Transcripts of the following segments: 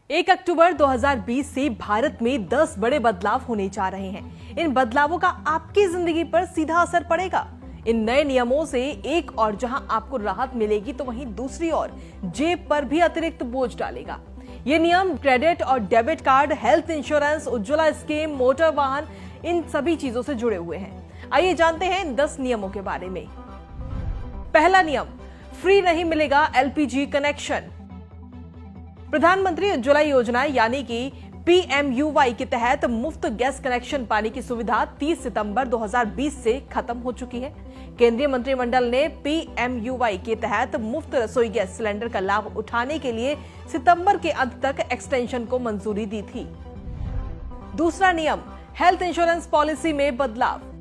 1 अक्टूबर 2020 से भारत में 10 बड़े बदलाव होने जा रहे हैं। इन बदलावों का आपकी जिंदगी पर सीधा असर पड़ेगा। इन नए नियमों से एक और जहां आपको राहत मिलेगी तो वहीं दूसरी ओर जेब पर भी अतिरिक्त बोझ डालेगा। ये नियम क्रेडिट और debit card, health insurance, Ujjwala scheme, motor वाहन, इन सभी चीजों से जुड़े हुए हैं। आइए जानते हैं इन 10 नियमों के बारे में। पहला नियम, फ्री नहीं मिलेगा एलपीजी कनेक्शन। प्रधानमंत्री उज्ज्वला योजना यानी कि PMUY के तहत मुफ्त गैस कनेक्शन पाने की सुविधा 30 सितंबर 2020 से खत्म हो चुकी है। केंद्रीय मंत्रिमंडल ने PMUY के तहत मुफ्त रसोई गैस सिलेंडर का लाभ उठाने के लिए सितंबर के अंत तक एक्सटेंशन को मंजूरी दी थी। दूसरा नियम, हेल्थ इंश्योरेंस पॉलिसी में बदलाव।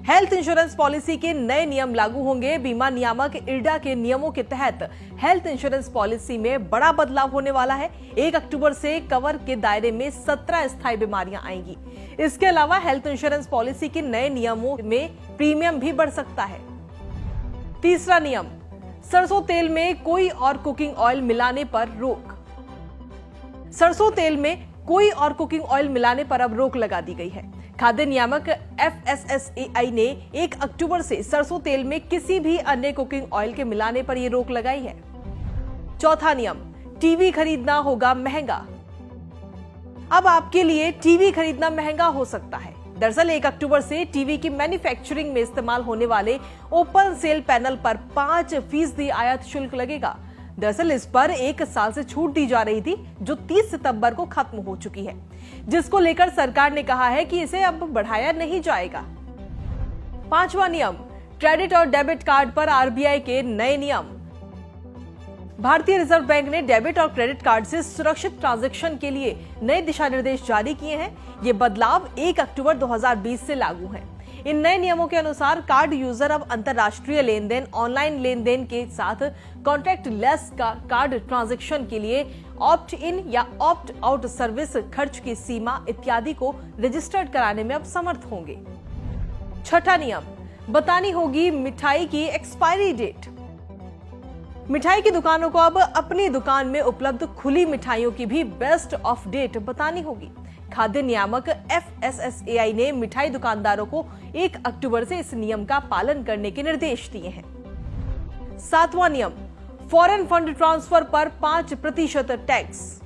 हेल्थ इंश्योरेंस पॉलिसी के नए नियम लागू होंगे। बीमा नियामक IRDA के नियमों के तहत हेल्थ इंश्योरेंस पॉलिसी में बड़ा बदलाव होने वाला है। 1 अक्टूबर से कवर के दायरे में 17 स्थायी बीमारियां आएंगी। इसके अलावा हेल्थ इंश्योरेंस पॉलिसी के नए नियमों में प्रीमियम भी बढ़ सकता है। तीसरा नियम, सरसों तेल में कोई और कुकिंग ऑयल मिलाने पर रोक। सरसों तेल में कोई और कुकिंग ऑयल मिलाने पर अब रोक लगा दी गई है। खाद्य नियामक FSSAI ने 1 अक्टूबर से सरसों तेल में किसी भी अन्य कुकिंग ऑयल के मिलाने पर यह रोक लगाई है। चौथा नियम, टीवी खरीदना होगा महंगा। अब आपके लिए टीवी खरीदना महंगा हो सकता है। दरअसल 1 अक्टूबर से टीवी की मैन्युफैक्चरिंग में इस्तेमाल होने वाले ओपन सेल पैनल पर 5% आयात शुल्क लगेगा। दरअसल इस पर 1 साल से छूट दी जा रही थी जो 30 सितंबर को खत्म हो चुकी है, जिसको लेकर सरकार ने कहा है कि इसे अब बढ़ाया नहीं जाएगा। पांचवा नियम, क्रेडिट और डेबिट कार्ड पर RBI के नए नियम। भारतीय रिजर्व बैंक ने डेबिट और क्रेडिट कार्ड से सुरक्षित ट्रांजैक्शन के लिए नए दिशा निर्देश जारी किए हैं। ये बदलाव 1 अक्टूबर 2020 से लागू हैं। इन नए नियमों के अनुसार कार्ड यूजर अब अंतर्राष्ट्रीय लेन देन, ऑनलाइन लेन देन के साथ कॉन्टैक्ट लेस कार्ड ट्रांजैक्शन के लिए ऑप्ट इन या ऑप्ट आउट सर्विस, खर्च की सीमा इत्यादि को रजिस्टर्ड कराने में अब समर्थ होंगे। छठा नियम, बतानी होगी मिठाई की एक्सपायरी डेट। मिठाई की दुकानों को अब अपनी दुकान में उपलब्ध खुली मिठाइयों की भी बेस्ट ऑफ डेट बतानी होगी। खाद्य नियामक FSSAI ने मिठाई दुकानदारों को 1 अक्टूबर से इस नियम का पालन करने के निर्देश दिए हैं। सातवां नियम, फॉरेन फंड ट्रांसफर पर 5% टैक्स।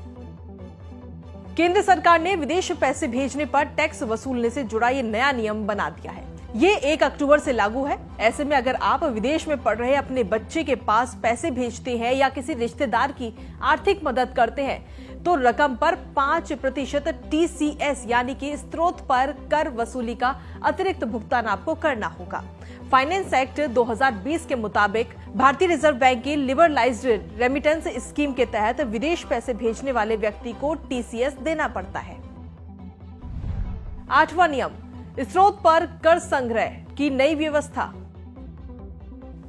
केंद्र सरकार ने विदेश पैसे भेजने पर टैक्स वसूलने से जुड़ा ये नया नियम बना दिया है। ये 1 अक्टूबर से लागू है। ऐसे में अगर आप विदेश में पढ़ रहे अपने बच्चे के पास पैसे भेजते हैं या किसी रिश्तेदार की आर्थिक मदद करते हैं तो रकम पर 5% TCS यानी कि स्रोत पर कर वसूली का अतिरिक्त भुगतान आपको करना होगा। फाइनेंस एक्ट 2020 के मुताबिक भारतीय रिजर्व बैंक की लिबरलाइज्ड रेमिटेंस स्कीम के तहत विदेश पैसे भेजने वाले व्यक्ति को TCS देना पड़ता है। आठवां नियम, स्रोत पर कर संग्रह की नई व्यवस्था।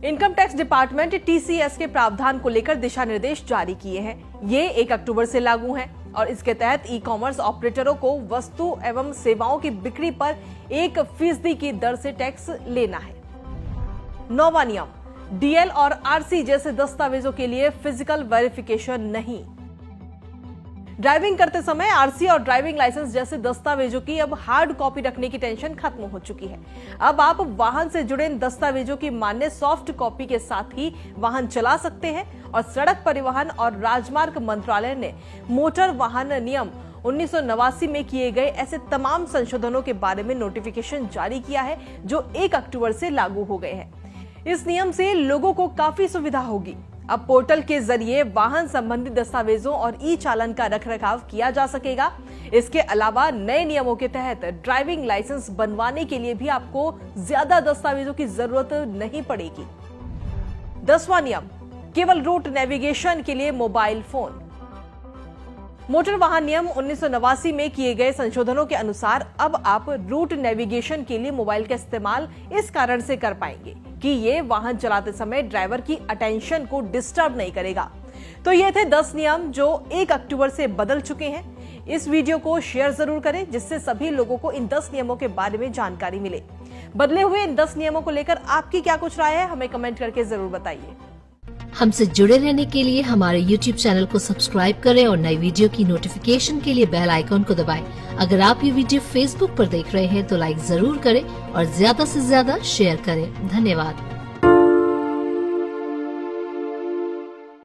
इनकम टैक्स डिपार्टमेंट TCS के प्रावधान को लेकर दिशा निर्देश जारी किए हैं। ये 1 अक्टूबर से लागू हैं और इसके तहत ई-कॉमर्स ऑपरेटरों को वस्तु एवं सेवाओं की बिक्री पर 1% की दर से टैक्स लेना है। नौवां नियम, DL और RC जैसे दस्तावेजों के लिए फिजिकल वेरिफिकेशन नहीं। ड्राइविंग करते समय RC और ड्राइविंग लाइसेंस जैसे दस्तावेजों की अब हार्ड कॉपी रखने की टेंशन खत्म हो चुकी है। अब आप वाहन से जुड़े इन दस्तावेजों की मान्य सॉफ्ट कॉपी के साथ ही वाहन चला सकते हैं। और सड़क परिवहन और राजमार्ग मंत्रालय ने मोटर वाहन नियम 1989 में किए गए ऐसे तमाम संशोधनों के बारे में नोटिफिकेशन जारी किया है जो 1 अक्टूबर से लागू हो गए हैं। इस नियम से लोगों को काफी सुविधा होगी। अब पोर्टल के जरिए वाहन संबंधी दस्तावेजों और ई-चालान का रखरखाव किया जा सकेगा। इसके अलावा नए नियमों के तहत ड्राइविंग लाइसेंस बनवाने के लिए भी आपको ज्यादा दस्तावेजों की जरूरत नहीं पड़ेगी। 10वां नियम, केवल रूट नेविगेशन के लिए मोबाइल फोन। मोटर वाहन नियम 1989 में किए गए संशोधनों के अनुसार अब आप रूट नेविगेशन के लिए मोबाइल का इस्तेमाल इस कारण से कर पाएंगे कि ये वाहन चलाते समय ड्राइवर की अटेंशन को डिस्टर्ब नहीं करेगा। तो ये थे 10 नियम जो 1 अक्टूबर से बदल चुके हैं। इस वीडियो को शेयर जरूर करें जिससे सभी लोगों को इन 10 नियमों के बारे में जानकारी मिले। बदले हुए इन 10 नियमों को लेकर आपकी क्या कुछ राय है, हमें कमेंट करके जरूर बताइए। हमसे जुड़े रहने के लिए हमारे YouTube चैनल को सब्सक्राइब करें और नई वीडियो की नोटिफिकेशन के लिए बेल आइकॉन को दबाएं। अगर आप ये वीडियो Facebook पर देख रहे हैं तो लाइक जरूर करें और ज्यादा से ज्यादा शेयर करें। धन्यवाद।